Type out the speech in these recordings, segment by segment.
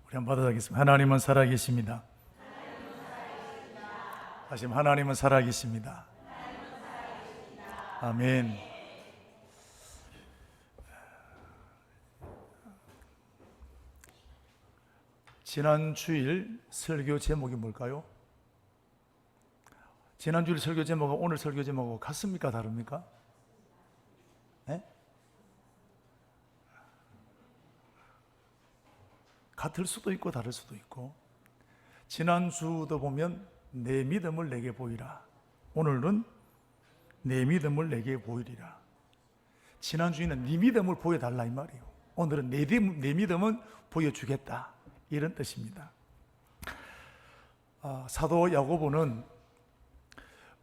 우리 한번 받아가겠습니다. 하나님은 살아계십니다. 다시 하나님은 살아계십니다. 아멘. 지난 주일 설교 제목이 뭘까요? 지난 주일 설교 제목과 오늘 설교 제목하고 같습니까? 다릅니까? 네? 같을 수도 있고 다를 수도 있고, 지난 주도 보면 내 믿음을 내게 보이라, 오늘은 내 믿음을 내게 보이리라. 지난 주에는 네 믿음을 보여달라 이 말이에요. 오늘은 내 믿음은 보여주겠다, 이런 뜻입니다. 사도 야고보는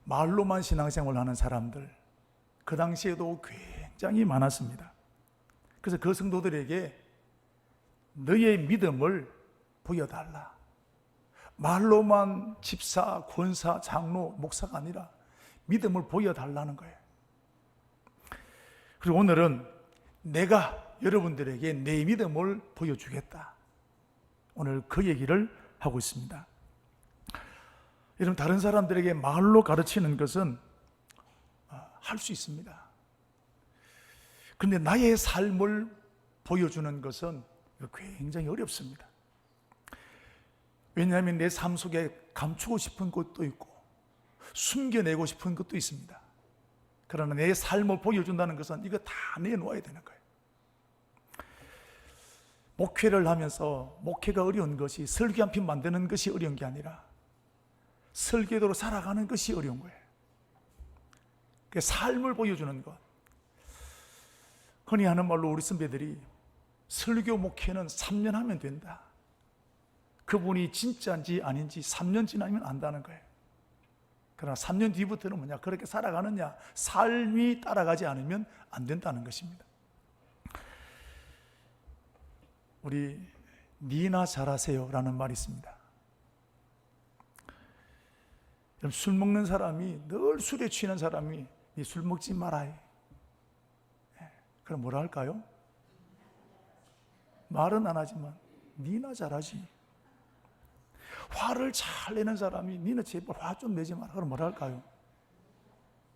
말로만 신앙생활을 하는 사람들, 그 당시에도 굉장히 많았습니다. 그래서 그 성도들에게 너의 믿음을 보여달라, 말로만 집사, 권사, 장로, 목사가 아니라 믿음을 보여달라는 거예요. 그리고 오늘은 내가 여러분들에게 내 믿음을 보여주겠다, 오늘 그 얘기를 하고 있습니다. 여러분, 다른 사람들에게 말로 가르치는 것은 할 수 있습니다. 그런데 나의 삶을 보여주는 것은 굉장히 어렵습니다. 왜냐하면 내 삶 속에 감추고 싶은 것도 있고 숨겨내고 싶은 것도 있습니다. 그러나 내 삶을 보여준다는 것은 이거 다 내놓아야 되는 거예요. 목회를 하면서 목회가 어려운 것이 설교 한 편 만드는 것이 어려운 게 아니라 설교도로 살아가는 것이 어려운 거예요. 그 삶을 보여주는 것. 흔히 하는 말로 우리 선배들이 설교 목회는 3년 하면 된다, 그분이 진짜인지 아닌지 3년 지나면 안다는 거예요. 그러나 3년 뒤부터는 뭐냐, 그렇게 살아가느냐, 삶이 따라가지 않으면 안 된다는 것입니다. 우리 니나 잘하세요 라는 말이 있습니다. 술 먹는 사람이, 늘 술에 취한 사람이 니 술 먹지 마라, 그럼 뭐라 할까요? 말은 안 하지만 니나 잘하지. 화를 잘 내는 사람이 니나 제발 화 좀 내지 마라, 그럼 뭐라 할까요?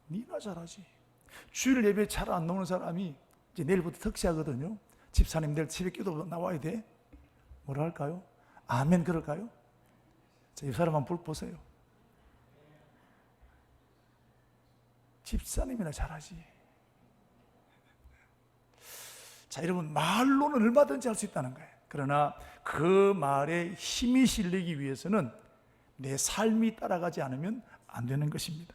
니나 잘하지. 주일 예배 잘 안 나오는 사람이 이제 내일부터 특시하거든요. 집사님 내일 새벽 기도 나와야 돼, 뭐라 할까요? 아멘 그럴까요? 자, 이 사람 한번 보세요. 집사님이나 잘하지. 자, 여러분, 말로는 얼마든지 할 수 있다는 거예요. 그러나 그 말에 힘이 실리기 위해서는 내 삶이 따라가지 않으면 안 되는 것입니다.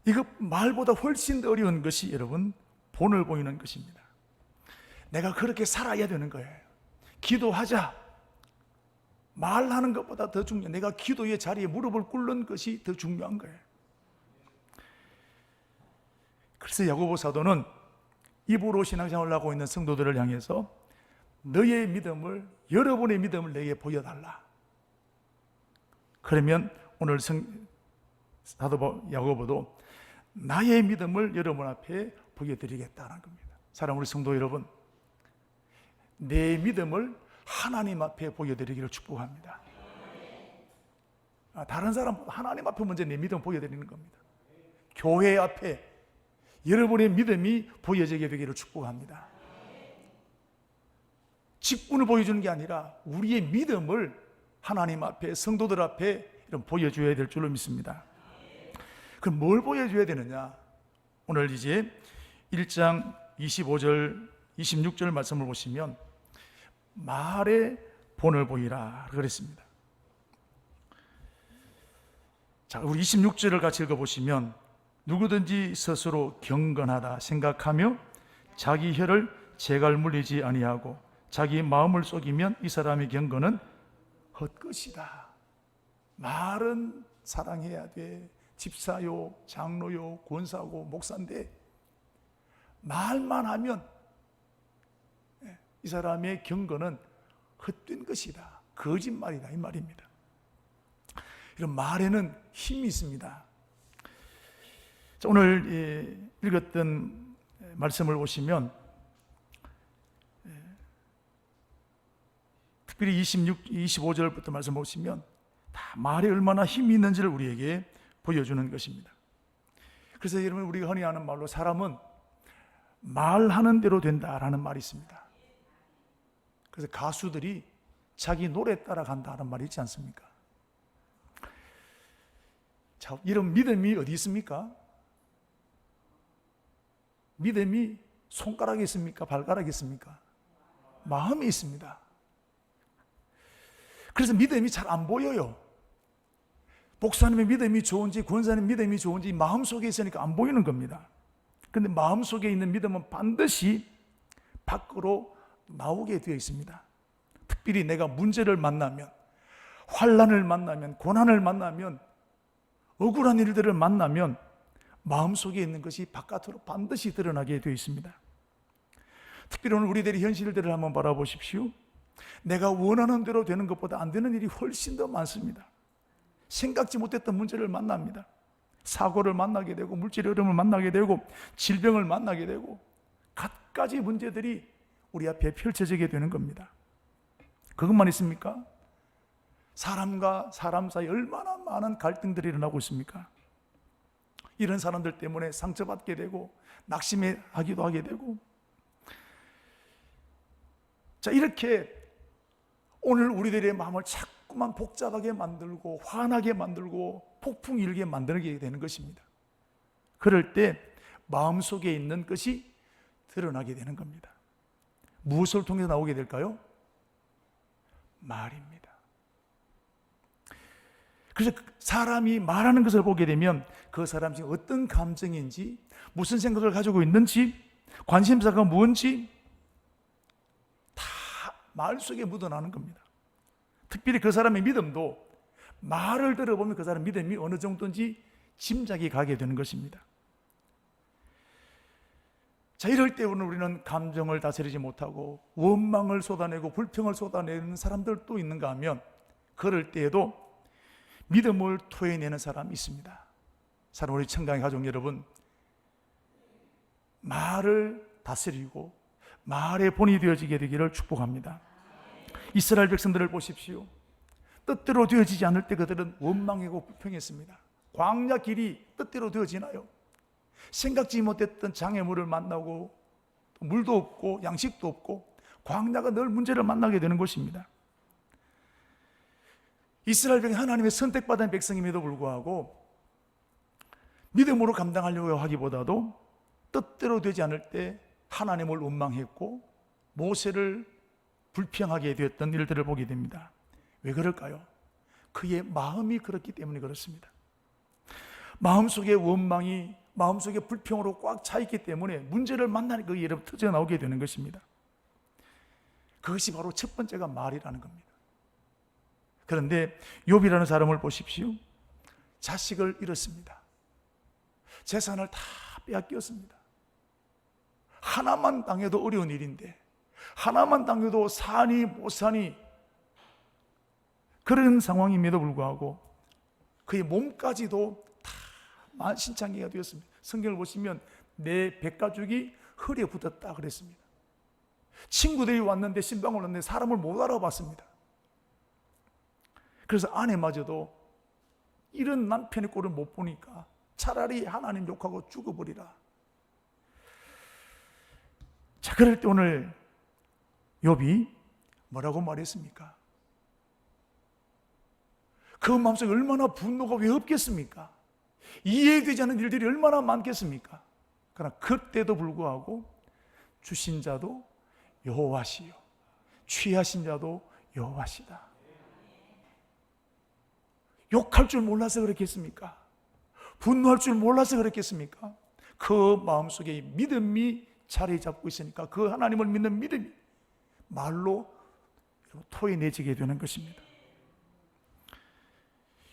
이거 말보다 훨씬 더 어려운 것이 여러분, 본을 보이는 것입니다. 내가 그렇게 살아야 되는 거예요. 기도하자, 말하는 것보다 더 중요해. 내가 기도의 자리에 무릎을 꿇는 것이 더 중요한 거예요. 그래서 야고보 사도는 입으로 신앙생활을 하고 있는 성도들을 향해서 너의 믿음을, 여러분의 믿음을 내게 보여달라. 그러면 오늘 사도 야고보도 나의 믿음을 여러분 앞에 보여드리겠다는 겁니다. 사랑하는 우리 성도 여러분, 내 믿음을 하나님 앞에 보여드리기를 축복합니다. 다른 사람 하나님 앞에 먼저 내 믿음 보여드리는 겁니다. 교회 앞에 여러분의 믿음이 보여지게 되기를 축복합니다. 직분을 보여주는 게 아니라 우리의 믿음을 하나님 앞에, 성도들 앞에 이런 보여줘야 될 줄로 믿습니다. 그럼 뭘 보여줘야 되느냐? 오늘 이제 1장 25절 26절 말씀을 보시면 말의 본을 보이라 그랬습니다. 자, 우리 26절을 같이 읽어보시면 누구든지 스스로 경건하다 생각하며 자기 혀를 재갈 물리지 아니하고 자기 마음을 속이면 이 사람의 경건은 헛것이다. 말은 사랑해야 돼. 집사요, 장로요, 권사고, 목사인데 말만 하면 이 사람의 경건은 헛된 것이다, 거짓말이다, 이 말입니다. 이런 말에는 힘이 있습니다. 오늘 읽었던 말씀을 보시면 특별히 25절부터 말씀 보시면 다 말에 얼마나 힘이 있는지를 우리에게 보여주는 것입니다. 그래서 여러분, 우리가 흔히 하는 말로 사람은 말하는 대로 된다라는 말이 있습니다. 그래서 가수들이 자기 노래 따라간다는 말이 있지 않습니까? 자, 이런 믿음이 어디 있습니까? 믿음이 손가락에 있습니까? 발가락에 있습니까? 마음에 있습니다. 그래서 믿음이 잘 안 보여요. 목사님의 믿음이 좋은지 권사님의 믿음이 좋은지 마음속에 있으니까 안 보이는 겁니다. 그런데 마음속에 있는 믿음은 반드시 밖으로 나오게 되어 있습니다. 특별히 내가 문제를 만나면, 환난을 만나면, 고난을 만나면, 억울한 일들을 만나면 마음속에 있는 것이 바깥으로 반드시 드러나게 되어 있습니다. 특별히 오늘 우리들의 현실들을 한번 바라보십시오. 내가 원하는 대로 되는 것보다 안 되는 일이 훨씬 더 많습니다. 생각지 못했던 문제를 만납니다. 사고를 만나게 되고, 물질의 어려움을 만나게 되고, 질병을 만나게 되고, 갖가지 문제들이 우리 앞에 펼쳐지게 되는 겁니다. 그것만 있습니까? 사람과 사람 사이 얼마나 많은 갈등들이 일어나고 있습니까? 이런 사람들 때문에 상처받게 되고 낙심하기도 하게 되고, 자, 이렇게 오늘 우리들의 마음을 자꾸만 복잡하게 만들고 화나게 만들고 폭풍 일게 만들게 되는 것입니다. 그럴 때 마음속에 있는 것이 드러나게 되는 겁니다. 무엇을 통해서 나오게 될까요? 말입니다. 그래서 사람이 말하는 것을 보게 되면 그 사람 중에 어떤 감정인지, 무슨 생각을 가지고 있는지, 관심사가 뭔지 다 말 속에 묻어나는 겁니다. 특별히 그 사람의 믿음도 말을 들어보면 그 사람 믿음이 어느 정도인지 짐작이 가게 되는 것입니다. 자, 이럴 때 우리는 감정을 다스리지 못하고 원망을 쏟아내고 불평을 쏟아내는 사람들도 있는가 하면, 그럴 때에도 믿음을 토해내는 사람이 있습니다. 사랑 우리 청강의 가족 여러분, 말을 다스리고 말의 본이 되어지게 되기를 축복합니다. 이스라엘 백성들을 보십시오. 뜻대로 되어지지 않을 때 그들은 원망하고 불평했습니다. 광야 길이 뜻대로 되어지나요? 생각지 못했던 장애물을 만나고 물도 없고 양식도 없고 광야가 늘 문제를 만나게 되는 것입니다. 이스라엘 백성이 하나님의 선택받은 백성임에도 불구하고 믿음으로 감당하려고 하기보다도 뜻대로 되지 않을 때 하나님을 원망했고 모세를 불평하게 되었던 일들을 보게 됩니다. 왜 그럴까요? 그의 마음이 그렇기 때문에 그렇습니다. 마음속에 원망이, 마음속에 불평으로 꽉 차 있기 때문에 문제를 만나니까 그게 여러분 터져 나오게 되는 것입니다. 그것이 바로 첫 번째가 말이라는 겁니다. 그런데 욥이라는 사람을 보십시오. 자식을 잃었습니다. 재산을 다 빼앗겼습니다. 하나만 당해도 어려운 일인데, 하나만 당해도 사니 못 사니 그런 상황임에도 불구하고 그의 몸까지도 다 만신창이가 되었습니다. 성경을 보시면 내 백가죽이 허리에 붙었다 그랬습니다. 친구들이 왔는데, 신방을 왔는데 사람을 못 알아봤습니다. 그래서 아내마저도 이런 남편의 꼴을 못 보니까 차라리 하나님 욕하고 죽어버리라. 자, 그럴 때 오늘 욥이 뭐라고 말했습니까? 그 마음속에 얼마나 분노가 왜 없겠습니까? 이해되지 않는 일들이 얼마나 많겠습니까? 그러나 그때도 불구하고 주신 자도 여호와시요 취하신 자도 여호와시다. 욕할 줄 몰라서 그렇겠습니까? 분노할 줄 몰라서 그렇겠습니까? 그 마음속에 믿음이 자리 잡고 있으니까 그 하나님을 믿는 믿음이 말로 토해내지게 되는 것입니다.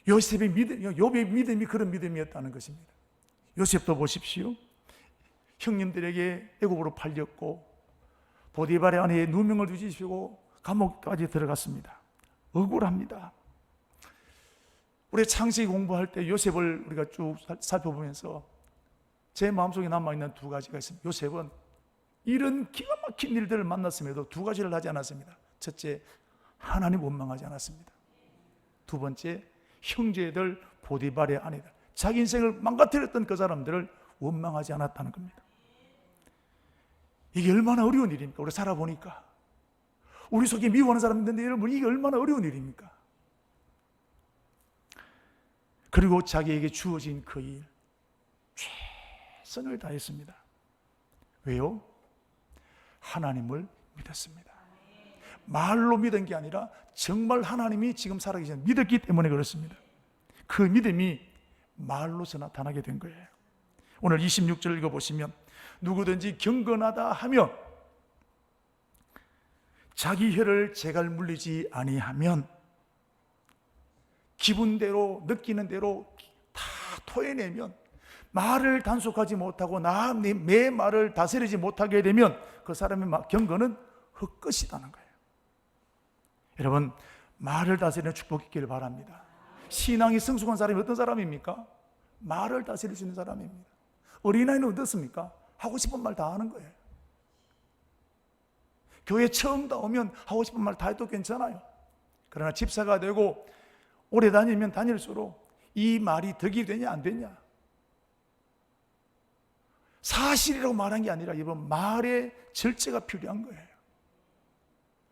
요셉의 믿음, 욥의 믿음이 그런 믿음이었다는 것입니다. 요셉도 보십시오. 형님들에게 애국으로 팔렸고 보디발의 아내의 누명을 뒤지시고 감옥까지 들어갔습니다. 억울합니다. 우리 창세기 공부할 때 요셉을 우리가 쭉 살펴보면서 제 마음속에 남아있는 두 가지가 있습니다. 요셉은 이런 기가 막힌 일들을 만났음에도 두 가지를 하지 않았습니다. 첫째, 하나님 원망하지 않았습니다. 두 번째, 형제들 보디발의 아내들, 자기 인생을 망가뜨렸던 그 사람들을 원망하지 않았다는 겁니다. 이게 얼마나 어려운 일입니까? 우리 살아보니까 우리 속에 미워하는 사람이 있는데 여러분, 이게 얼마나 어려운 일입니까? 그리고 자기에게 주어진 그 일 최선을 다했습니다. 왜요? 하나님을 믿었습니다. 말로 믿은 게 아니라 정말 하나님이 지금 살아계신 믿었기 때문에 그렇습니다. 그 믿음이 말로서 나타나게 된 거예요. 오늘 26절 읽어보시면, 누구든지 경건하다 하면 자기 혀를 재갈 물리지 아니하면, 기분대로 느끼는 대로 다 토해내면, 말을 단속하지 못하고 내 말을 다스리지 못하게 되면 그 사람의 경건은 헛것이라는 거예요. 여러분, 말을 다스리는 축복이 있기를 바랍니다. 신앙이 성숙한 사람이 어떤 사람입니까? 말을 다스릴 수 있는 사람입니다. 어린아이는 어떻습니까? 하고 싶은 말 다 하는 거예요. 교회 처음 다 오면 하고 싶은 말 다 해도 괜찮아요. 그러나 집사가 되고 오래 다니면 다닐수록 이 말이 덕이 되냐 안 되냐, 사실이라고 말한 게 아니라 여러분, 말의 절제가 필요한 거예요.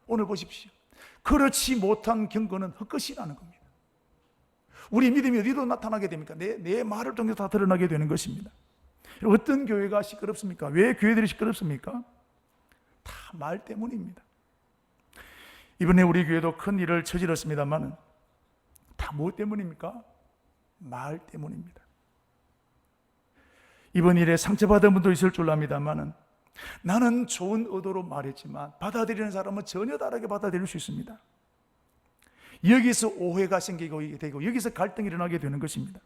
오늘 보십시오. 그렇지 못한 경건은 헛것이라는 겁니다. 우리 믿음이 어디로 나타나게 됩니까? 내 말을 통해서 다 드러나게 되는 것입니다. 어떤 교회가 시끄럽습니까? 왜 교회들이 시끄럽습니까? 다 말 때문입니다. 이번에 우리 교회도 큰 일을 저질렀습니다만 다 뭐 때문입니까? 말 때문입니다. 이번 일에 상처받은 분도 있을 줄 압니다만 나는 좋은 의도로 말했지만 받아들이는 사람은 전혀 다르게 받아들일 수 있습니다. 여기서 오해가 생기게 되고 여기서 갈등이 일어나게 되는 것입니다.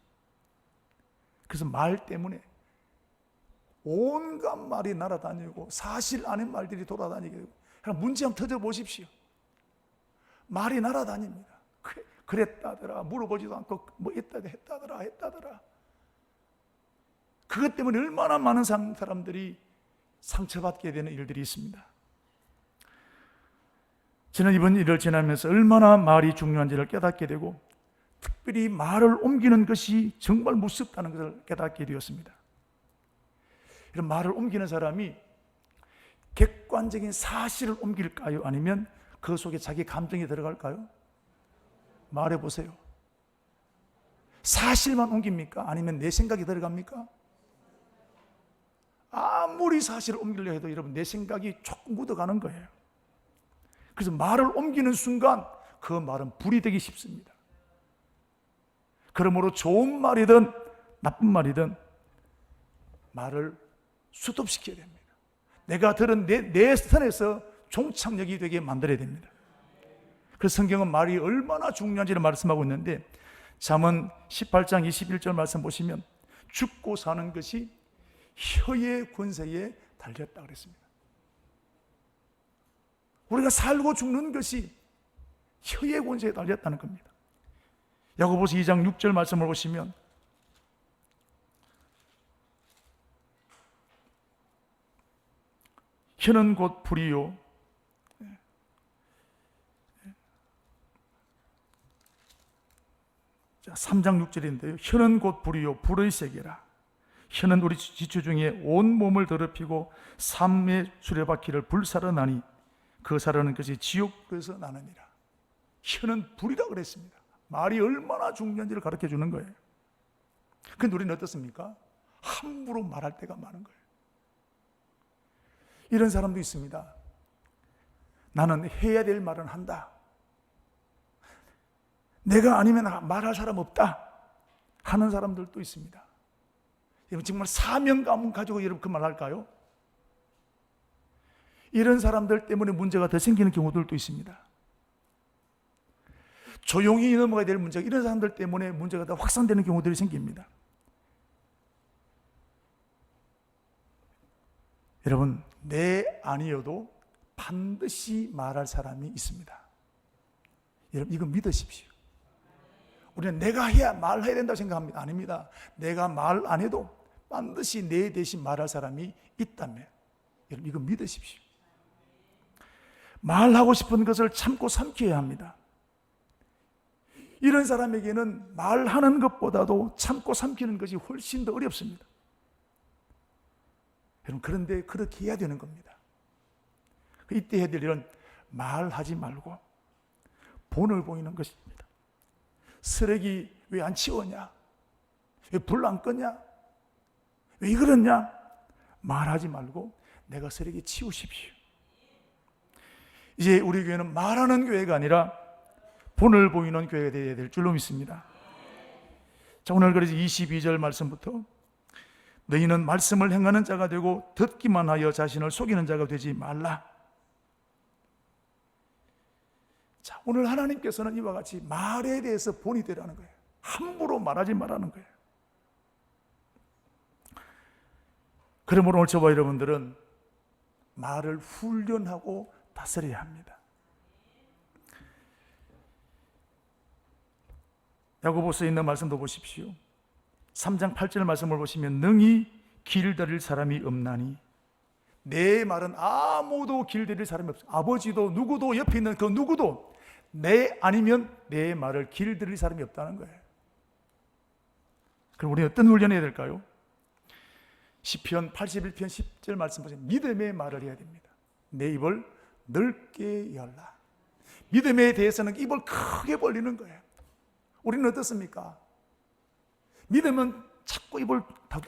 그래서 말 때문에 온갖 말이 날아다니고 사실 아닌 말들이 돌아다니게 되고, 그럼 문제 한번 터져보십시오. 말이 날아다닙니다. 그랬다더라, 물어보지도 않고 뭐 했다더라. 그것 때문에 얼마나 많은 사람들이 상처받게 되는 일들이 있습니다. 저는 이번 일을 지나면서 얼마나 말이 중요한지를 깨닫게 되고, 특별히 말을 옮기는 것이 정말 무섭다는 것을 깨닫게 되었습니다. 이런 말을 옮기는 사람이 객관적인 사실을 옮길까요? 아니면 그 속에 자기 감정이 들어갈까요? 말해보세요. 사실만 옮깁니까? 아니면 내 생각이 들어갑니까? 아무리 사실을 옮기려 해도 여러분, 내 생각이 조금 묻어가는 거예요. 그래서 말을 옮기는 순간 그 말은 불이 되기 쉽습니다. 그러므로 좋은 말이든 나쁜 말이든 말을 수습시켜야 됩니다. 내가 들은 내 선에서 종착역이 되게 만들어야 됩니다. 그래서 성경은 말이 얼마나 중요한지를 말씀하고 있는데, 잠언 18장 21절 말씀 보시면 죽고 사는 것이 혀의 권세에 달렸다 그랬습니다. 우리가 살고 죽는 것이 혀의 권세에 달렸다는 겁니다. 야고보서 2장 6절 말씀을 보시면 혀는 곧 불이요, 3장 6절인데요. 혀는 곧 불이요, 불의 세계라. 혀는 우리 지체 중에 온 몸을 더럽히고 삶의 수레바퀴를 불사르나니 그 사르는 것이 지옥에서 나느니라. 혀는 불이다 그랬습니다. 말이 얼마나 중요한지를 가르쳐 주는 거예요. 그런데 우리는 어떻습니까? 함부로 말할 때가 많은 거예요. 이런 사람도 있습니다. 나는 해야 될 말은 한다. 내가 아니면 말할 사람 없다 하는 사람들도 있습니다. 여러분, 정말 사명감을 가지고 여러분 그 말 할까요? 이런 사람들 때문에 문제가 더 생기는 경우들도 있습니다. 조용히 넘어가야 될 문제가 이런 사람들 때문에 문제가 더 확산되는 경우들이 생깁니다. 여러분, 내 아니어도 반드시 말할 사람이 있습니다. 여러분, 이거 믿으십시오. 우리는 내가 말해야 된다고 생각합니다. 아닙니다. 내가 말 안 해도 반드시 내 대신 말할 사람이 있다면 여러분, 이거 믿으십시오. 말하고 싶은 것을 참고 삼켜야 합니다. 이런 사람에게는 말하는 것보다도 참고 삼키는 것이 훨씬 더 어렵습니다. 여러분, 그런데 그렇게 해야 되는 겁니다. 이때 해야 될 일은 말하지 말고 본을 보이는 것입니다. 쓰레기 왜 안 치웠냐? 왜 불 안 껐냐? 왜 그러냐? 말하지 말고 내가 쓰레기 치우십시오. 이제 우리 교회는 말하는 교회가 아니라 본을 보이는 교회가 되어야 될 줄로 믿습니다. 자, 오늘 그래서 22절 말씀부터 너희는 말씀을 행하는 자가 되고 듣기만 하여 자신을 속이는 자가 되지 말라. 자, 오늘 하나님께서는 이와 같이 말에 대해서 본이 되라는 거예요. 함부로 말하지 말라는 거예요. 그러므로 오늘 저와 여러분들은 말을 훈련하고 다스려야 합니다. 야고보서에 있는 말씀도 보십시오. 3장 8절 말씀을 보시면 능히 길들일 사람이 없나니, 내 말은 아무도 길들일 사람이 없어요. 아버지도 누구도 옆에 있는 그 누구도 내 아니면 내 말을 길들일 사람이 없다는 거예요. 그럼 우리는 어떤 훈련을 해야 될까요? 시편 81편 10절 말씀 보시면 믿음의 말을 해야 됩니다. 내 입을 넓게 열라. 믿음에 대해서는 입을 크게 벌리는 거예요. 우리는 어떻습니까? 믿음은 자꾸 입을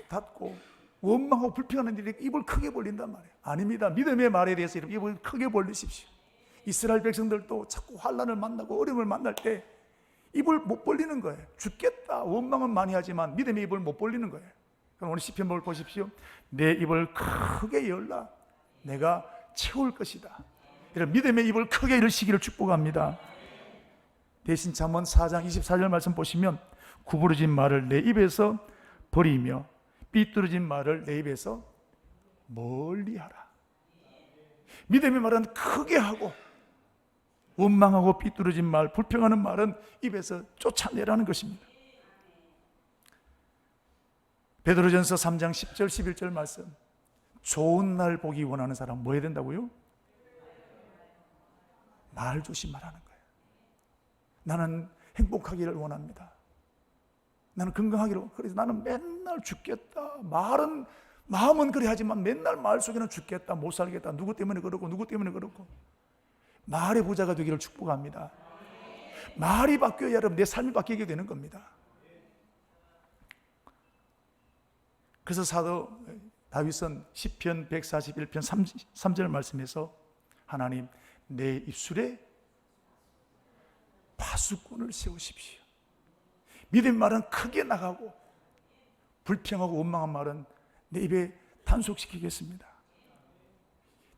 닫고 원망하고 불평하는 일에 입을 크게 벌린단 말이에요. 아닙니다. 믿음의 말에 대해서 입을 크게 벌리십시오. 이스라엘 백성들도 자꾸 환난을 만나고 어려움을 만날 때 입을 못 벌리는 거예요. 죽겠다 원망은 많이 하지만 믿음의 입을 못 벌리는 거예요. 그럼 오늘 시편을 보십시오. 내 입을 크게 열라. 내가 채울 것이다. 이런 믿음의 입을 크게 열시기를 축복합니다. 대신 잠언 4장 24절 말씀 보시면 구부러진 말을 내 입에서 버리며 삐뚤어진 말을 내 입에서 멀리하라. 믿음의 말은 크게 하고 원망하고 삐뚤어진 말, 불평하는 말은 입에서 쫓아내라는 것입니다. 베드로전서 3장 10절 11절 말씀, 좋은 날 보기 원하는 사람 뭐 해야 된다고요? 말 조심하라는 거예요. 나는 행복하기를 원합니다. 나는 건강하기를, 그래서 나는 맨날 죽겠다. 마음은 그래 하지만 맨날 말 속에는 죽겠다, 못 살겠다, 누구 때문에 그렇고 누구 때문에 그렇고. 말의 부자가 되기를 축복합니다. 말이 바뀌어야 여러분 내 삶이 바뀌게 되는 겁니다. 그래서 사도 다윗은 시편 141편 3절 말씀에서 하나님 내 입술에 파수꾼을 세우십시오. 믿음의 말은 크게 나가고 불평하고 원망한 말은 내 입에 단속시키겠습니다.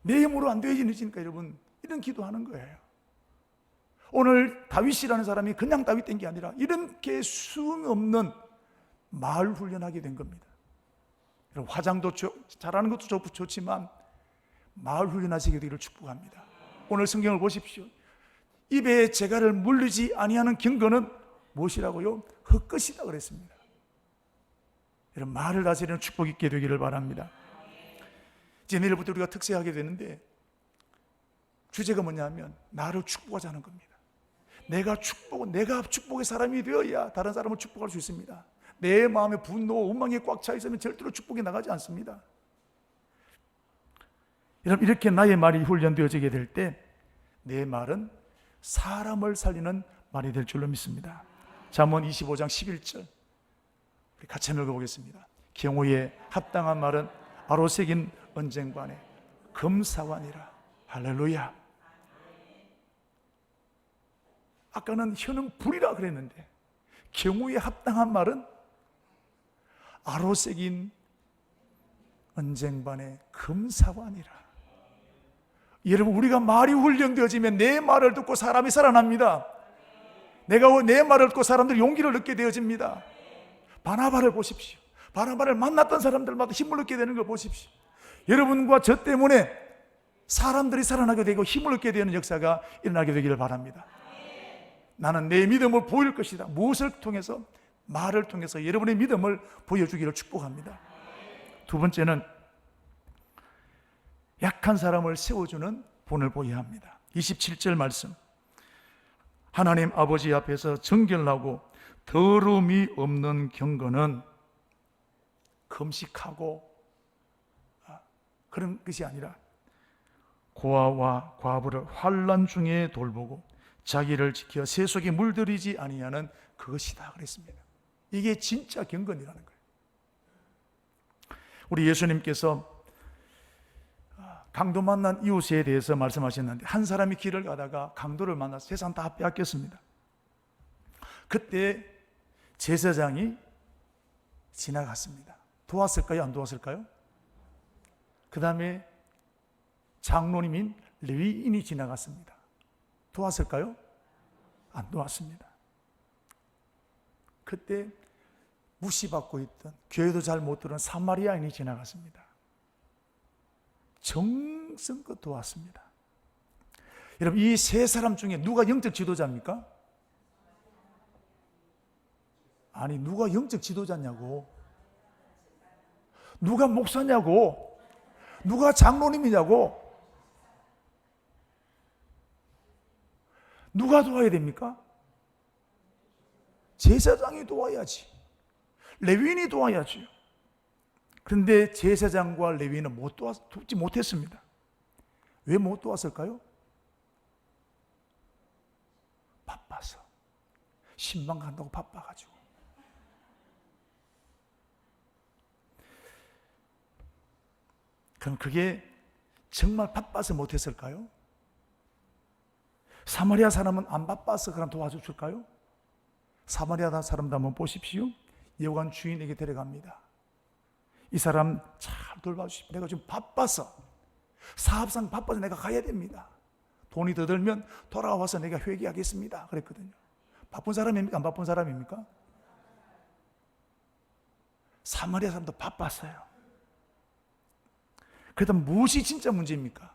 내 힘으로 안 되어지니까 여러분 이런 기도하는 거예요. 오늘 다윗이라는 사람이 그냥 다윗 된 게 아니라 이렇게 수용 없는 말 훈련하게 된 겁니다. 화장도 잘하는 것도 좋지만 말 훈련하시게 되기를 축복합니다. 오늘 성경을 보십시오. 입에 재갈을 물리지 아니하는 경건은 무엇이라고요? 헛것이다 그랬습니다. 이런 말을 다스리는 축복 있게 되기를 바랍니다. 이제 내일부터 우리가 특세하게 되는데 주제가 뭐냐면 나를 축복하자는 겁니다. 내가 축복의 사람이 되어야 다른 사람을 축복할 수 있습니다. 내 마음에 분노, 원망이 꽉 차 있으면 절대로 축복이 나가지 않습니다. 여러분 이렇게 나의 말이 훈련되어지게 될 때 내 말은 사람을 살리는 말이 될 줄로 믿습니다. 잠언 25장 11절 우리 같이 읽어보겠습니다. 경우에 합당한 말은 아로새긴 언쟁반에 금사완이라. 할렐루야. 아까는 혀는 불이라 그랬는데 경우에 합당한 말은 아로새긴 언쟁반에 금사완이라. 여러분 우리가 말이 훈련되어지면 내 말을 듣고 사람이 살아납니다. 내가 내 말을 듣고 사람들이 용기를 얻게 되어집니다. 바나바를 보십시오. 바나바를 만났던 사람들마다 힘을 얻게 되는 걸 보십시오. 여러분과 저 때문에 사람들이 살아나게 되고 힘을 얻게 되는 역사가 일어나게 되기를 바랍니다. 나는 내 믿음을 보일 것이다. 무엇을 통해서? 말을 통해서 여러분의 믿음을 보여주기를 축복합니다. 두 번째는 약한 사람을 세워주는 본을 보여야 합니다. 27절 말씀. 하나님 아버지 앞에서 정결하고 더러움이 없는 경건은 금식하고 그런 것이 아니라 고아와 과부를 환난 중에 돌보고 자기를 지켜 세속에 물들이지 아니하는 그것이다 그랬습니다. 이게 진짜 경건이라는 거예요. 우리 예수님께서 강도 만난 이웃에 대해서 말씀하셨는데, 한 사람이 길을 가다가 강도를 만나서 재산 다 빼앗겼습니다. 그때 제사장이 지나갔습니다. 도왔을까요? 안 도왔을까요? 그 다음에 장로님인 레위인이 지나갔습니다. 도왔을까요? 안 도왔습니다. 그때 무시받고 있던, 교회도 잘 못 들은 사마리아인이 지나갔습니다. 정성껏 도왔습니다. 여러분, 이 세 사람 중에 누가 영적 지도자입니까? 아니, 누가 영적 지도자냐고, 누가 목사냐고, 누가 장로님이냐고, 누가 도와야 됩니까? 제사장이 도와야지, 레위인이 도와야지. 그런데 제사장과 레위인은 돕지 못했습니다. 왜 못 도왔을까요? 바빠서, 신방 간다고 바빠가지고. 그럼 그게 정말 바빠서 못했을까요? 사마리아 사람은 안 바빠서 그럼 도와줄까요? 사마리아 사람도 한번 보십시오. 여관 주인에게 데려갑니다. 이 사람 잘 돌봐주십시오. 내가 지금 바빠서, 사업상 바빠서 내가 가야 됩니다. 돈이 더 들면 돌아와서 내가 회개하겠습니다 그랬거든요. 바쁜 사람입니까? 안 바쁜 사람입니까? 사마리아 사람도 바빴어요. 그렇다면 무엇이 진짜 문제입니까?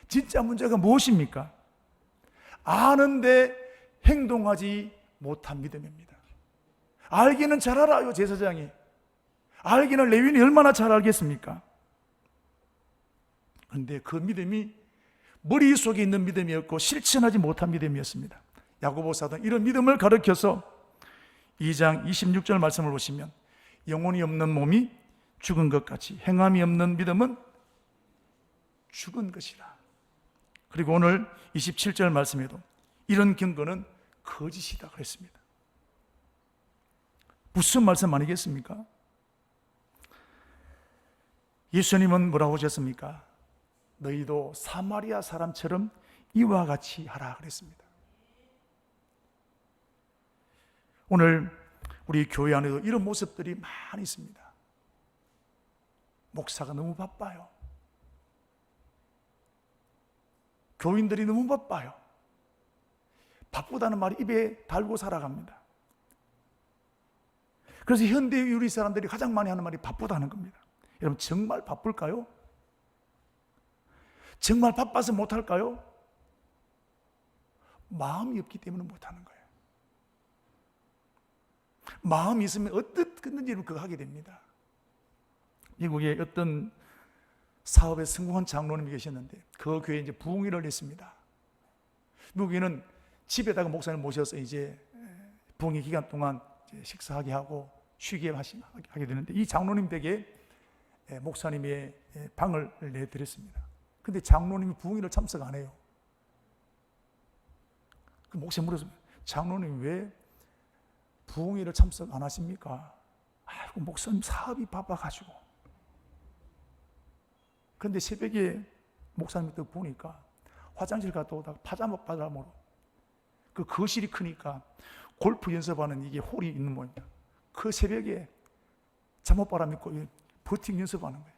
진짜 문제가 무엇입니까? 아는데 행동하지 못한 믿음입니다. 알기는 잘 알아요, 제사장이. 알기는 레위인이 얼마나 잘 알겠습니까? 그런데 그 믿음이 머릿속에 있는 믿음이었고 실천하지 못한 믿음이었습니다. 야고보 사도는 이런 믿음을 가르쳐서 2장 26절 말씀을 보시면, 영혼이 없는 몸이 죽은 것 같이 행함이 없는 믿음은 죽은 것이다. 그리고 오늘 27절 말씀에도 이런 경건은 거짓이다 그랬습니다. 무슨 말씀 아니겠습니까? 예수님은 뭐라고 하셨습니까? 너희도 사마리아 사람처럼 이와 같이 하라 그랬습니다. 오늘 우리 교회 안에도 이런 모습들이 많이 있습니다. 목사가 너무 바빠요. 교인들이 너무 바빠요. 바쁘다는 말이 입에 달고 살아갑니다. 그래서 현대 우리 사람들이 가장 많이 하는 말이 바쁘다는 겁니다. 여러분, 정말 바쁠까요? 정말 바빠서 못할까요? 마음이 없기 때문에 못하는 거예요. 마음이 있으면 어떻게든지 그거 하게 됩니다. 미국에 어떤 사업에 성공한 장로님이 계셨는데 그 교회에 이제 부흥회를 했습니다. 미국에는 집에다가 목사님 모셔서 이제 부흥회 기간 동안 이제 식사하게 하고 쉬게 하게 되는데, 이 장로님 댁에 목사님의 방을 내드렸습니다. 근데 장로님이 부흥회를 참석 안 해요. 그 목사님 물었습니다. 장로님 왜 부흥회를 참석 안 하십니까? 아이고, 목사님 사업이 바빠가지고. 그런데 새벽에 목사님 또 보니까 화장실 갔다 오다가 파자마 바람으로, 그 거실이 크니까 골프 연습하는 이게 홀이 있는 모양이야. 그 새벽에 잠옷바람 입고 버팅 연습하는 거예요.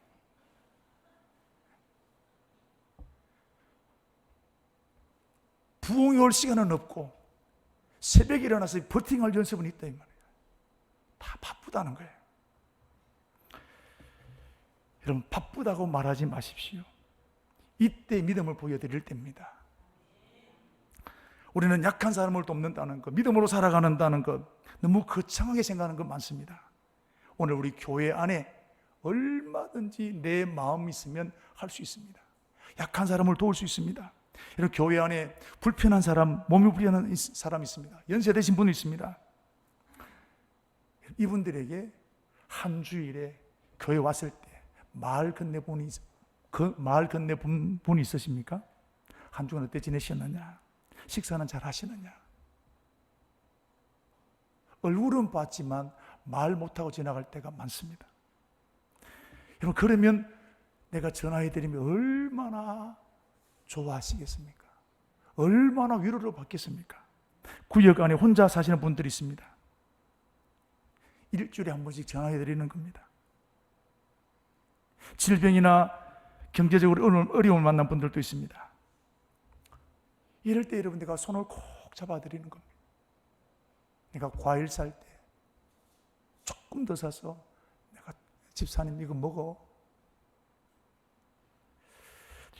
부흥회 올 시간은 없고 새벽에 일어나서 버팅할 연습은 있다 이 말이에요. 다 바쁘다는 거예요. 여러분, 바쁘다고 말하지 마십시오. 이때 믿음을 보여드릴 때입니다. 우리는 약한 사람을 돕는다는 것, 믿음으로 살아가는다는 것, 너무 거창하게 생각하는 것 많습니다. 오늘 우리 교회 안에 얼마든지 내 마음이 있으면 할 수 있습니다. 약한 사람을 도울 수 있습니다. 이런 교회 안에 불편한 사람, 몸이 불편한 사람이 있습니다. 연세 되신 분이 있습니다. 이분들에게 한 주일에 교회 왔을 때 마을 건네 분이 있으십니까? 한 주간 어때 지내셨느냐? 식사는 잘 하시느냐? 얼굴은 봤지만 말 못하고 지나갈 때가 많습니다. 여러분, 그러면 내가 전화해드리면 얼마나 좋아하시겠습니까? 얼마나 위로를 받겠습니까? 구역 안에 혼자 사시는 분들이 있습니다. 일주일에 한 번씩 전화해드리는 겁니다. 질병이나 경제적으로 어려움을 만난 분들도 있습니다. 이럴 때 여러분, 내가 손을 꼭 잡아드리는 겁니다. 내가 과일 살 때 조금 더 사서 내가 집사님 이거 먹어.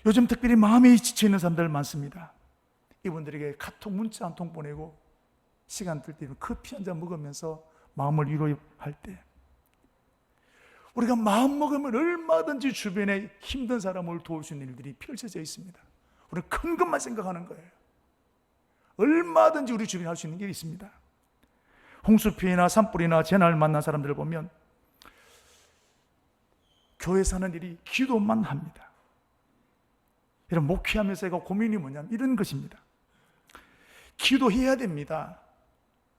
요즘 특별히 마음이 지쳐있는 사람들 많습니다. 이분들에게 카톡 문자 한 통 보내고 시간 뜰 때 커피 한 잔 먹으면서 마음을 위로할 때, 우리가 마음 먹으면 얼마든지 주변에 힘든 사람을 도울 수 있는 일들이 펼쳐져 있습니다. 우리는 큰 것만 생각하는 거예요. 얼마든지 우리 주변에 할 수 있는 게 있습니다. 홍수피해나 산불이나 재난을 만난 사람들을 보면 교회 사는 일이 기도만 합니다. 이런 목회하면서 제가 고민이 뭐냐면 이런 것입니다. 기도해야 됩니다.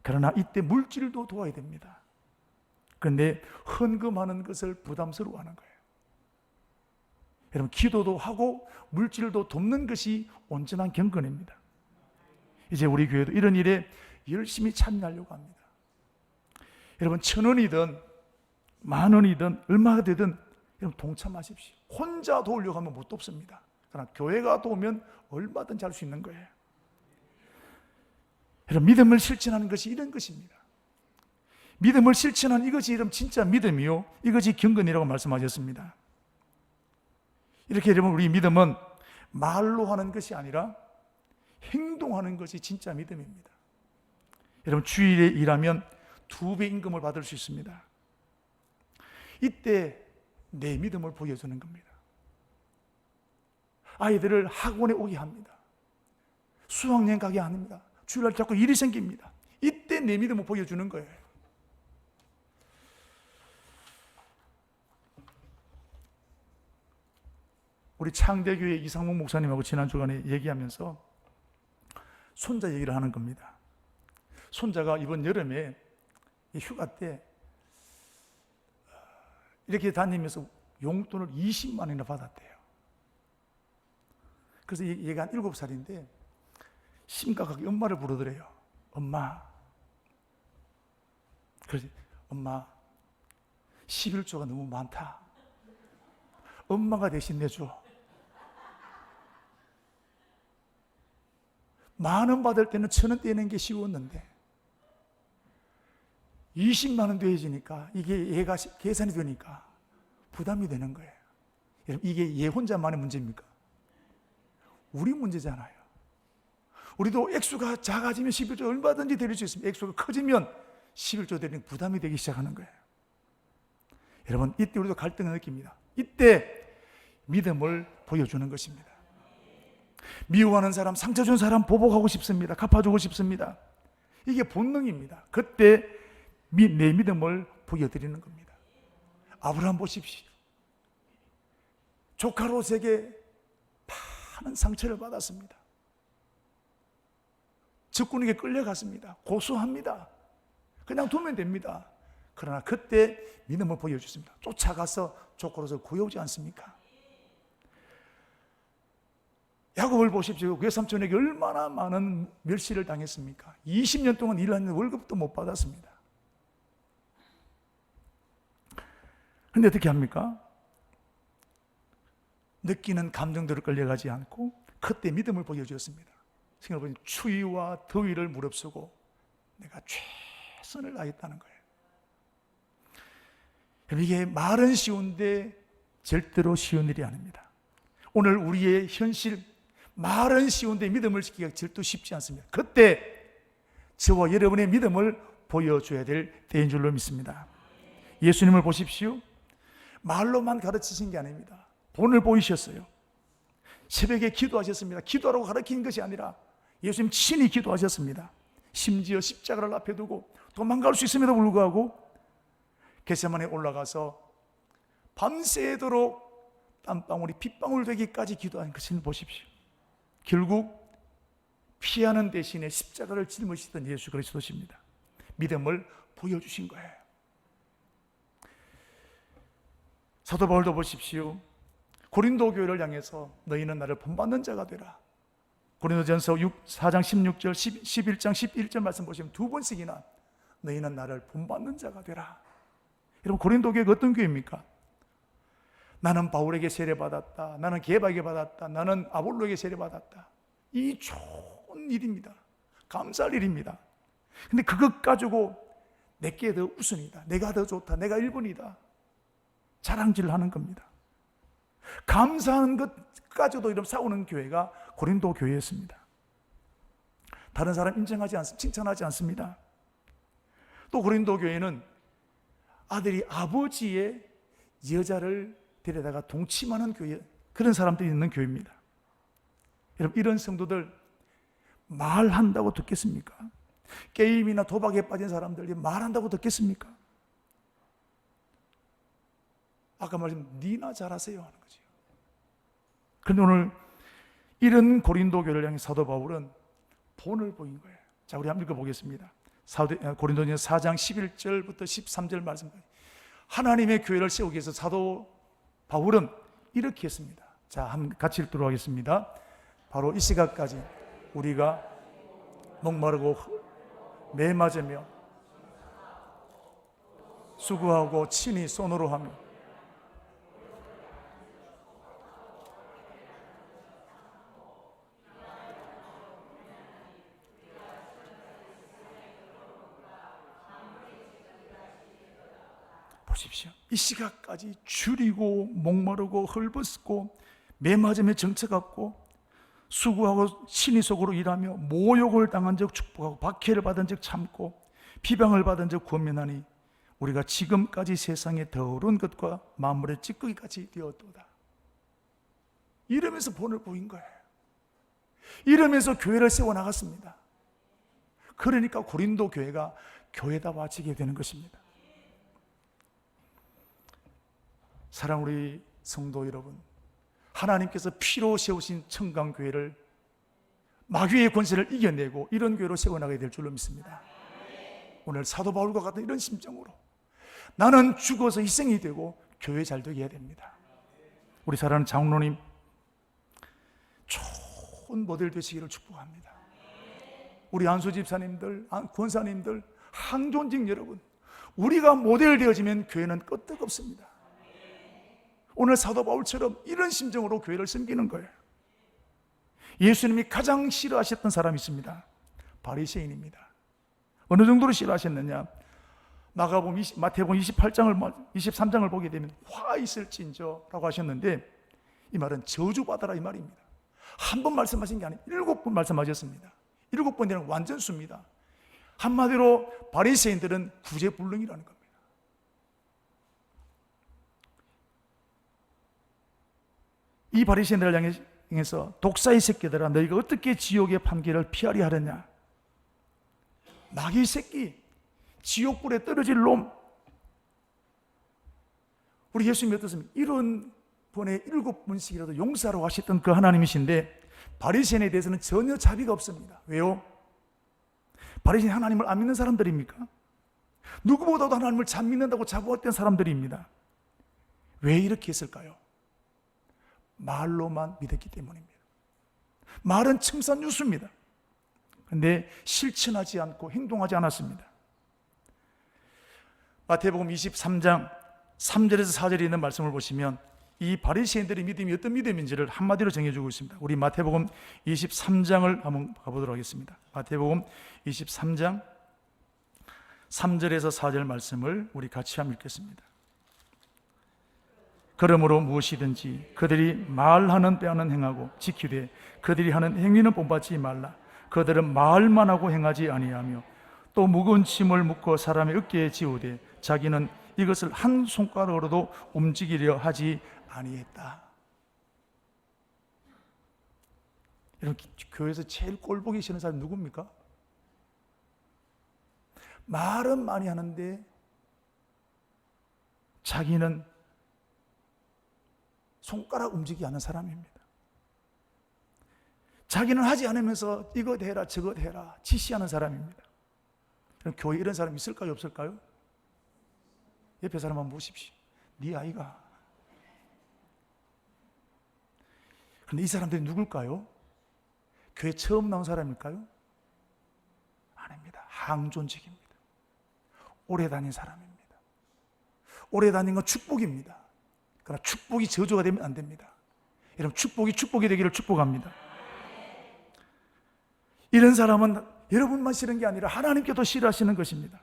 그러나 이때 물질도 도와야 됩니다. 그런데 헌금하는 것을 부담스러워하는 거예요. 여러분, 기도도 하고 물질도 돕는 것이 온전한 경건입니다. 이제 우리 교회도 이런 일에 열심히 참여하려고 합니다. 여러분, 1,000원이든 10,000원이든 얼마가 되든 여러분 동참하십시오. 혼자 도우려고 하면 못 돕습니다. 그러나 교회가 도우면 얼마든지 할 수 있는 거예요. 여러분, 믿음을 실천하는 것이 이런 것입니다. 믿음을 실천하는 이것이 여러분 진짜 믿음이요, 이것이 경건이라고 말씀하셨습니다. 이렇게 여러분, 우리 믿음은 말로 하는 것이 아니라 행동하는 것이 진짜 믿음입니다. 여러분, 주일에 일하면 2배 임금을 받을 수 있습니다. 이때 내 믿음을 보여주는 겁니다. 아이들을 학원에 오게 합니다. 수학여행 가게 합니다. 주일날 자꾸 일이 생깁니다. 이때 내 믿음을 보여주는 거예요. 우리 창대교회 이상문 목사님하고 지난 주간에 얘기하면서 손자 얘기를 하는 겁니다. 손자가 이번 여름에 휴가 때 이렇게 다니면서 용돈을 20만 원이나 받았대요. 그래서 얘가 한 7살인데 심각하게 엄마를 부르더래요. 엄마. 그래서 엄마, 11조가 너무 많다. 엄마가 대신 내줘. 10,000원 받을 때는 1,000원 떼는 게 쉬웠는데 20만 원 돼지니까 이게 얘가 계산이 되니까 부담이 되는 거예요. 여러분, 이게 얘 혼자만의 문제입니까? 우리 문제잖아요. 우리도 액수가 작아지면 11조 얼마든지 드릴 수 있습니다. 액수가 커지면 11조 드리는 부담이 되기 시작하는 거예요. 여러분, 이때 우리도 갈등을 느낍니다. 이때 믿음을 보여주는 것입니다. 미워하는 사람, 상처 준 사람 보복하고 싶습니다. 갚아주고 싶습니다. 이게 본능입니다. 그때 내 믿음을 보여드리는 겁니다. 아브라함 보십시오. 조카 롯에게 많은 상처를 받았습니다. 적군에게 끌려갔습니다. 고소합니다. 그냥 두면 됩니다. 그러나 그때 믿음을 보여줬습니다. 쫓아가서 조카 롯을 구해오지 않습니까? 야곱을 보십시오. 외삼촌에게 얼마나 많은 멸시를 당했습니까? 20년 동안 일하는데 월급도 못 받았습니다. 그런데 어떻게 합니까? 느끼는 감정들을 끌려가지 않고 그때 믿음을 보여주었습니다. 생각해보니 추위와 더위를 무릅쓰고 내가 최선을 다했다는 거예요. 이게 말은 쉬운데 절대로 쉬운 일이 아닙니다. 오늘 우리의 현실, 말은 쉬운데 믿음을 지키기가 절대 쉽지 않습니다. 그때 저와 여러분의 믿음을 보여줘야 될 때인 줄로 믿습니다. 예수님을 보십시오. 말로만 가르치신 게 아닙니다. 본을 보이셨어요. 새벽에 기도하셨습니다. 기도하라고 가르친 것이 아니라 예수님 친히 기도하셨습니다. 심지어 십자가를 앞에 두고 도망갈 수 있음에도 불구하고 겟세마네에 올라가서 밤새도록 땀방울이 핏방울 되기까지 기도한 것을 보십시오. 결국 피하는 대신에 십자가를 짊으시던 예수 그리스도십니다. 믿음을 보여주신 거예요. 사도 바울도 보십시오. 고린도 교회를 향해서 너희는 나를 본받는 자가 되라. 고린도전서 4장 16절, 11장 11절 말씀 보시면 두 번씩이나 너희는 나를 본받는 자가 되라. 여러분, 고린도 교회가 어떤 교회입니까? 나는 바울에게 세례받았다, 나는 게바에게 받았다, 나는 아볼로에게 세례받았다. 이 좋은 일입니다. 감사할 일입니다. 근데 그것 가지고 내게 더 우선이다, 내가 더 좋다, 내가 1번이다 자랑질을 하는 겁니다. 감사하는 것까지도 이런 싸우는 교회가 고린도 교회였습니다. 다른 사람 인정하지 않습니다. 칭찬하지 않습니다. 또 고린도 교회는 아들이 아버지의 여자를 데려다가 동침하는 교회, 그런 사람들이 있는 교회입니다. 여러분, 이런 성도들 말한다고 듣겠습니까? 게임이나 도박에 빠진 사람들이 말한다고 듣겠습니까? 아까 말씀 니나 잘하세요 하는 거죠. 그런데 오늘 이런 고린도 교회를 향해 사도 바울은 본을 보인 거예요. 자, 우리 한번 읽어보겠습니다. 고린도전서 4장 11절부터 13절 말씀까지. 하나님의 교회를 세우기 위해서 사도 바울은 이렇게 했습니다. 자, 한번 같이 읽도록 하겠습니다. 바로 이 시각까지 우리가 목마르고 매맞으며 수고하고 친히 손으로 하며 보십시오. 이 시각까지 줄이고 목마르고 헐벗고 매맞으며 정처갖고 수고하고 친히 속으로 일하며 모욕을 당한 적 축복하고 박해를 받은 적 참고 비방을 받은 적 권면하니 우리가 지금까지 세상에 더러운 것과 만물의 찌꺼기같이 되었도다. 이러면서 본을 보인 거예요. 이러면서 교회를 세워나갔습니다. 그러니까 고린도 교회가 교회다워지게 되는 것입니다. 사랑 우리 성도 여러분, 하나님께서 피로 세우신 청강교회를 마귀의 권세를 이겨내고 이런 교회로 세워나가야 될 줄로 믿습니다. 오늘 사도 바울과 같은 이런 심정으로 나는 죽어서 희생이 되고 교회 잘 되게 해야 됩니다. 우리 사랑하는 장로님, 좋은 모델 되시기를 축복합니다. 우리 안수 집사님들, 권사님들, 항존직 여러분, 우리가 모델 되어지면 교회는 끄떡없습니다. 오늘 사도 바울처럼 이런 심정으로 교회를 섬기는 거예요. 예수님이 가장 싫어하셨던 사람이 있습니다. 바리새인입니다. 어느 정도로 싫어하셨느냐? 마태복음 23장을 보게 되면 화 있을진저라고 하셨는데 이 말은 저주받아라 이 말입니다. 한 번 말씀하신 게 아니고 7번 말씀하셨습니다. 7번이라는 완전 수입니다. 한마디로 바리새인들은 구제불능이라는 겁니다. 이 바리새인들을 향해서 독사의 새끼들아 너희가 어떻게 지옥의 판결을 피하려 하느냐? 마귀 새끼, 지옥불에 떨어질 놈. 우리 예수님이 어떻습니까? 이런 번에 7번씩이라도 용서하라고 하셨던 그 하나님이신데 바리새인에 대해서는 전혀 자비가 없습니다. 왜요? 바리새인 하나님을 안 믿는 사람들입니까? 누구보다도 하나님을 잘 믿는다고 자부했던 사람들입니다. 왜 이렇게 했을까요? 말로만 믿었기 때문입니다. 말은 칭찬 뉴스입니다. 그런데 실천하지 않고 행동하지 않았습니다. 마태복음 23장 3절에서 4절에 있는 말씀을 보시면 이 바리새인들의 믿음이 어떤 믿음인지를 한마디로 정해주고 있습니다. 우리 마태복음 23장을 한번 가보도록 하겠습니다. 마태복음 23장 3절에서 4절 말씀을 우리 같이 한번 읽겠습니다. 그러므로 무엇이든지 그들이 말하는 때와는 행하고 지키되 그들이 하는 행위는 본받지 말라. 그들은 말만 하고 행하지 아니하며 또 무거운 짐을 묶어 사람의 어깨에 지우되 자기는 이것을 한 손가락으로도 움직이려 하지 아니했다. 여러분, 교회에서 제일 꼴 보기 싫은 사람이 누굽니까? 말은 많이 하는데 자기는 손가락 움직이지 않는 사람입니다. 자기는 하지 않으면서 이것 해라 저것 해라 지시하는 사람입니다. 교회에 이런 사람 있을까요 없을까요? 옆에 사람 한번 보십시오. 네 아이가. 그런데 이 사람들이 누굴까요? 교회 처음 나온 사람일까요? 아닙니다. 항존직입니다. 오래 다닌 사람입니다. 오래 다닌 건 축복입니다. 그러나 축복이 저주가 되면 안 됩니다. 여러분, 축복이 되기를 축복합니다. 이런 사람은 여러분만 싫은 게 아니라 하나님께도 싫어하시는 것입니다.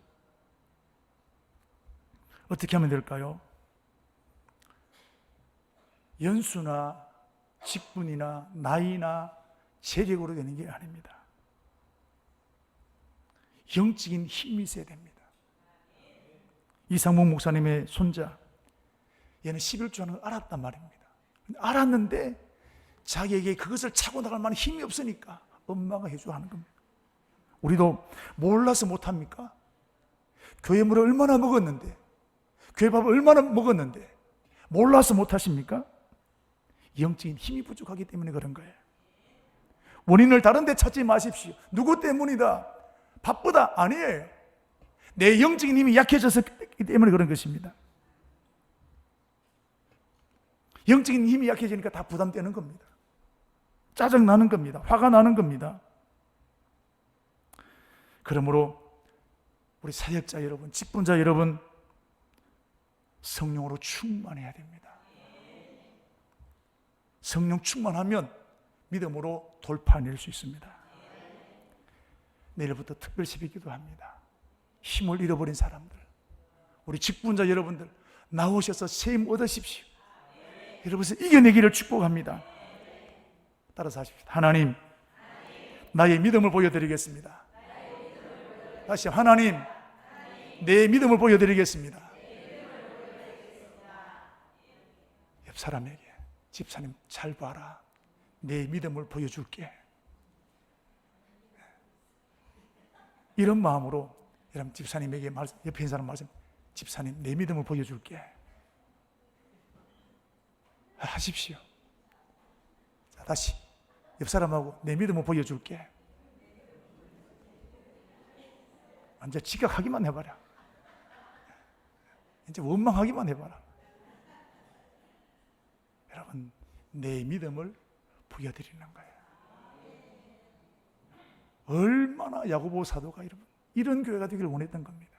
어떻게 하면 될까요? 연수나 직분이나 나이나 재력으로 되는 게 아닙니다. 영적인 힘이 있어야 됩니다. 이상목 목사님의 손자, 얘는 11조 하는 걸 알았단 말입니다. 알았는데 자기에게 그것을 차고 나갈 만한 힘이 없으니까 엄마가 해줘 하는 겁니다. 우리도 몰라서 못합니까? 교회 물을 얼마나 먹었는데, 교회 밥을 얼마나 먹었는데 몰라서 못하십니까? 영적인 힘이 부족하기 때문에 그런 거예요. 원인을 다른 데 찾지 마십시오. 누구 때문이다, 바쁘다, 아니에요. 내 영적인 힘이 약해졌기 때문에 그런 것입니다. 영적인 힘이 약해지니까 다 부담되는 겁니다. 짜증나는 겁니다. 화가 나는 겁니다. 그러므로 우리 사역자 여러분, 직분자 여러분, 성령으로 충만해야 됩니다. 성령 충만하면 믿음으로 돌파해낼 수 있습니다. 내일부터 특별 새벽기도 합니다. 힘을 잃어버린 사람들, 우리 직분자 여러분들 나오셔서 세임 얻으십시오. 여러분을 이겨내기를 축복합니다. 따라서 하십시오. 하나님, 나의 믿음을 보여드리겠습니다. 다시 하나님, 내 믿음을 보여드리겠습니다. 옆 사람에게, 집사님 잘 봐라, 내 믿음을 보여줄게. 이런 마음으로 여러분 집사님에게 말씀, 옆에 있는 사람 말씀, 집사님 내 믿음을 보여줄게 하십시오. 자, 다시 옆 사람하고 내 믿음을 보여줄게. 완전 지각하기만 해봐라. 이제 원망하기만 해봐라. 여러분, 내 믿음을 보여드리는 거예요. 얼마나 야고보 사도가 이런 교회가 되기를 원했던 겁니다.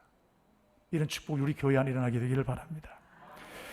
이런 축복이 우리 교회 안에 일어나게 되기를 바랍니다.